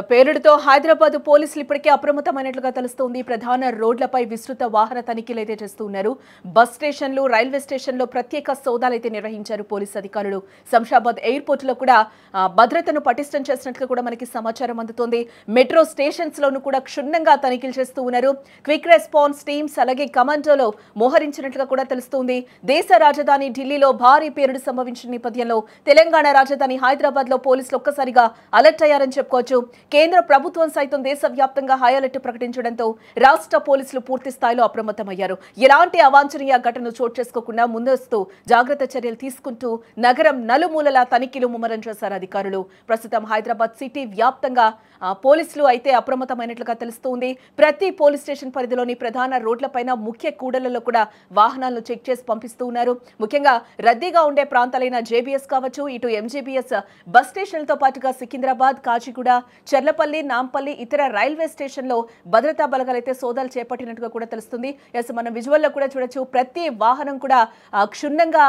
పేలుడుతో హైదరాబాద్ పోలీసులు ఇప్పటికే అప్రమత్తమైనట్లుగా తెలుస్తోంది. ప్రధాన రోడ్లపై విస్తృత వాహన తనిఖీలు అయితే చేస్తున్నారు. బస్ స్టేషన్లు, రైల్వే స్టేషన్లో ప్రత్యేక సోదాలు అయితే నిర్వహించారు పోలీసు అధికారులు. శంషాబాద్ ఎయిర్పోర్ట్ లో కూడా భద్రతను పటిష్టం చేసినట్లుగా కూడా మనకి సమాచారం అందుతోంది. మెట్రో స్టేషన్స్ లోను కూడా క్షుణ్ణంగా తనిఖీలు చేస్తూ ఉన్నారు. క్విక్ రెస్పాన్స్ టీమ్స్ అలాగే కమాండోలో మోహరించినట్లుగా కూడా తెలుస్తోంది. దేశ రాజధాని ఢిల్లీలో భారీ పేలుడు సంభవించిన నేపథ్యంలో తెలంగాణ రాజధాని హైదరాబాద్ లో పోలీసులు ఒక్కసారిగా అలర్ట్ అయ్యారని చెప్పుకోవచ్చు. కేంద్ర ప్రభుత్వం సైతం దేశవ్యాప్తంగా హై అలర్ట్ ప్రకటించడంతో రాష్ట్ర పోలీసులు పూర్తి స్థాయిలో అప్రమత్తమయ్యారు. ఎలాంటి అవాంఛనీయ ఘటనలు చోటు చేసుకోకుండా ముందస్తు జాగ్రత్త చర్యలు తీసుకుంటూ నగరం నలుమూలలా తనిఖీలు ముమ్మరం చేశారు అధికారులు. ప్రస్తుతం హైదరాబాద్ సిటీ వ్యాప్తంగా పోలీసులు అయితే అప్రమత్తమైనట్లుగా తెలుస్తోంది. ప్రతి పోలీస్ స్టేషన్ పరిధిలోని ప్రధాన రోడ్లపైన ముఖ్య కూడళ్లలో కూడా వాహనాలను చెక్ చేసి పంపిస్తూ ఉన్నారు. ముఖ్యంగా రద్దీగా ఉండే ప్రాంతాలైన జేబీఎస్ కావచ్చు, ఇటు ఎంజీబీఎస్ బస్ స్టేషన్లతో పాటుగా సికింద్రాబాద్, కాచిగూడ, చర్లపల్లి, నాంపల్లి, ఇతర రైల్వే స్టేషన్లో భద్రతా బలగాలు అయితే సోదాలు చేపట్టినట్టుగా కూడా తెలుస్తుంది. మనం విజువల్లో కూడా చూడొచ్చు. ప్రతి వాహనం కూడా క్షుణ్ణంగా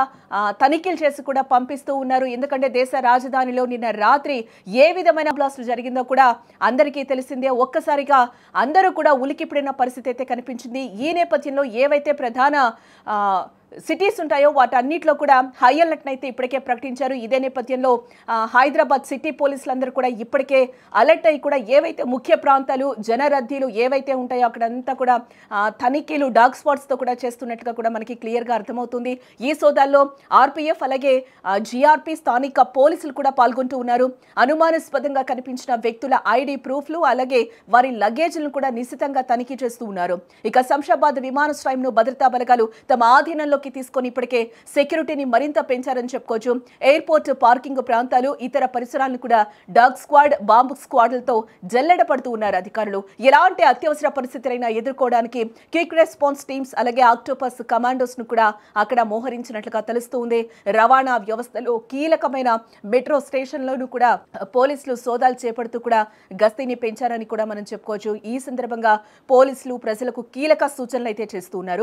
తనిఖీలు చేసి కూడా పంపిస్తూ ఉన్నారు. ఎందుకంటే దేశ రాజధానిలో నిన్న రాత్రి ఏ విధమైన బ్లాస్ట్ జరిగిందో కూడా అందరికీ తెలిసిందే. ఒక్కసారిగా అందరూ కూడా ఉలికిపడిన పరిస్థితి అయితే కనిపించింది. ఈ నేపథ్యంలో ఏవైతే ప్రధాన సిటీస్ ఉంటాయో వాటన్నిటిలో కూడా హై అలర్ట్ అయితే ఇప్పటికే ప్రకటించారు. ఇదే నేపథ్యంలో హైదరాబాద్ సిటీ పోలీసులందరూ కూడా ఇప్పటికే అలర్ట్ అయ్యి కూడా ఏవైతే ముఖ్య ప్రాంతాలు, జనరద్దీలు ఏవైతే ఉంటాయో అక్కడంతా కూడా తనిఖీలు డాగ్ స్పాట్స్తో కూడా చేస్తున్నట్టుగా కూడా మనకి క్లియర్గా అర్థమవుతుంది. ఈ సోదాల్లో ఆర్పీఎఫ్ అలాగే జీఆర్పీ స్థానిక పోలీసులు కూడా పాల్గొంటూ ఉన్నారు. అనుమానాస్పదంగా కనిపించిన వ్యక్తుల ఐడి ప్రూఫ్లు అలాగే వారి లగేజ్లను కూడా నిశితంగా తనిఖీ చేస్తూ ఉన్నారు. ఇక శంషాబాద్ విమానాశ్రయంను భద్రతా బలగాలు తమ ఆధీనంలో తీసుకొని ఇప్పటికే సెక్యూరిటీని మరింత పెంచారని చెప్పుకోవచ్చు. ఎయిర్పోర్ట్ పార్కింగ్ ప్రాంతాలు, ఇతర పరిసరాలను కూడా డాగ్ స్క్వాడ్, బాంబు స్క్వాడ్లతో జల్లెడ పడుతూ ఉన్నారు అధికారులు. ఎలాంటి అత్యవసర పరిస్థితులైనా ఎదుర్కోవడానికి క్విక్ రెస్పాన్స్ టీమ్స్ అలాగే ఆక్టోపస్ కమాండోస్ ను కూడా అక్కడ మోహరించినట్లుగా తెలుస్తుంది. రవాణా వ్యవస్థలో కీలకమైన మెట్రో స్టేషన్లోనూ కూడా పోలీసులు సోదాలు చేపడుతూ కూడా గస్తీని పెంచారని కూడా మనం చెప్పుకోవచ్చు. ఈ సందర్భంగా పోలీసులు ప్రజలకు కీలక సూచనలు అయితే చేస్తున్నారు.